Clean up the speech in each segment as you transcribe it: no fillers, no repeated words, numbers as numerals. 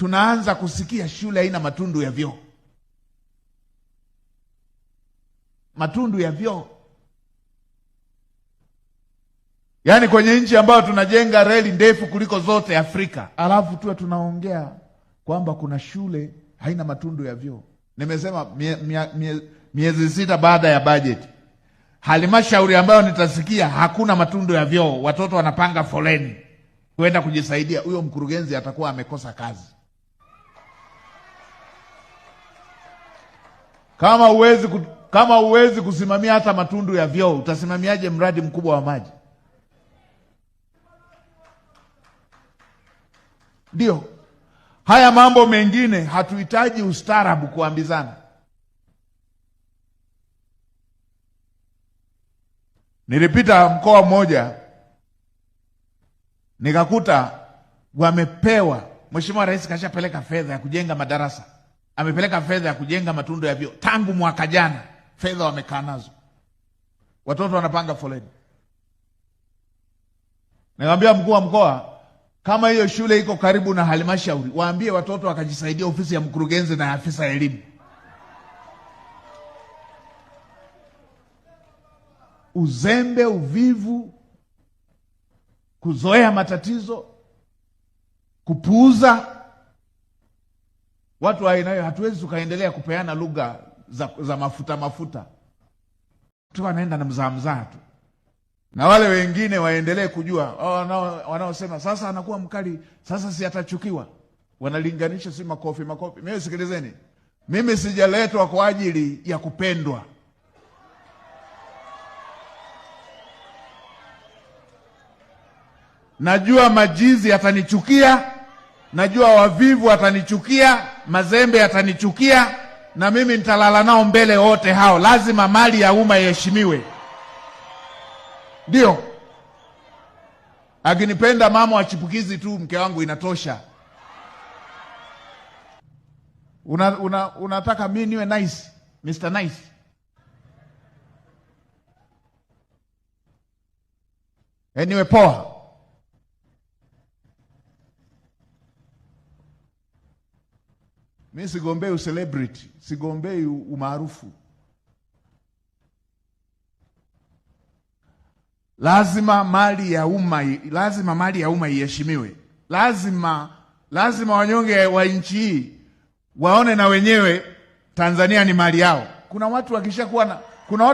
tunaanza kusikia shule haina matundu ya vyoo. Matundu ya vyoo. Yaani kwenye nchi ambayo tunajenga reli ndefu kuliko zote Afrika, alafu tuwe tunaongea kwamba kuna shule haina matundu ya vyoo. Nimesema miezi 6 baada ya bajeti, halmashauri ambayo nitasikia hakuna matundu ya vyoo, watoto wanapanga foleni kwenda kujisaidia, huyo mkurugenzi atakuwa amekosa kazi. Kama uwezi kusimamia hata matundu ya vyoo, utasimamiaje mradi mkubwa wa maji? Ndio. Haya mambo mengine hatuhitaji ustaarabu kuambizana. Nilipita mkoa mmoja nikakuta wamepewa, Mheshimiwa Rais kashapeleka fedha ya kujenga madarasa, amepeleka fedha ya kujenga matundu ya vyoo tangu mwaka jana, fedha wamekaa nazo, watoto wanapanga foleni. Nikamwambia mkuu wa mkoa, kama hiyo shule iko karibu na halmashauri, waambie watoto wakajisaidia ofisi ya mkurugenzi na afisa elimu. Uzembe, uvivu, kuzoea matatizo, kupuuza. Watu wa aina hiyo hatuwezi tukaendelea kupeana lugha za mafuta. Tu wanaenda na mzaa tu. Na wale wengine waendelee kujua, wanaosema sasa anakuwa mkali, sasa si atachukiwa. Wanalinganisha si makofi. Mimi sikilizeni. Mimi sijaletwa kwa ajili ya kupendwa. Najua majizi atanichukia, najua wavivu atanichukia, mazembe atanichukia, na mimi nitalala nao mbele wote hao. Lazima mali ya umma iheshimiwe. Ndio. Akinipenda mama wa chipukizi tu, mke wangu, inatosha. Unataka mimi niwe nice, Mr. Nice? Niwe poa. Mimi sigombei celebrity, sigombei umaarufu. Lazima mali ya umma iheshimiwe. Lazima wanyonge wa nchi hii waone na wenyewe Tanzania ni mali yao. Kuna watu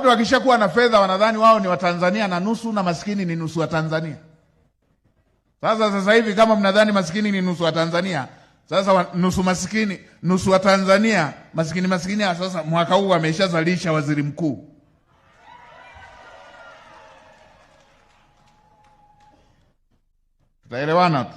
wakishakuwa na fedha wanadhani wao ni wa Tanzania na nusu, na maskini ni nusu wa Tanzania. Sasa hivi kama mnadhani maskini ni nusu wa Tanzania, sasa nusu maskini, nusu wa Tanzania, maskini sasa mwaka huu ameshazalisha waziri mkuu. Tutaelewana tu.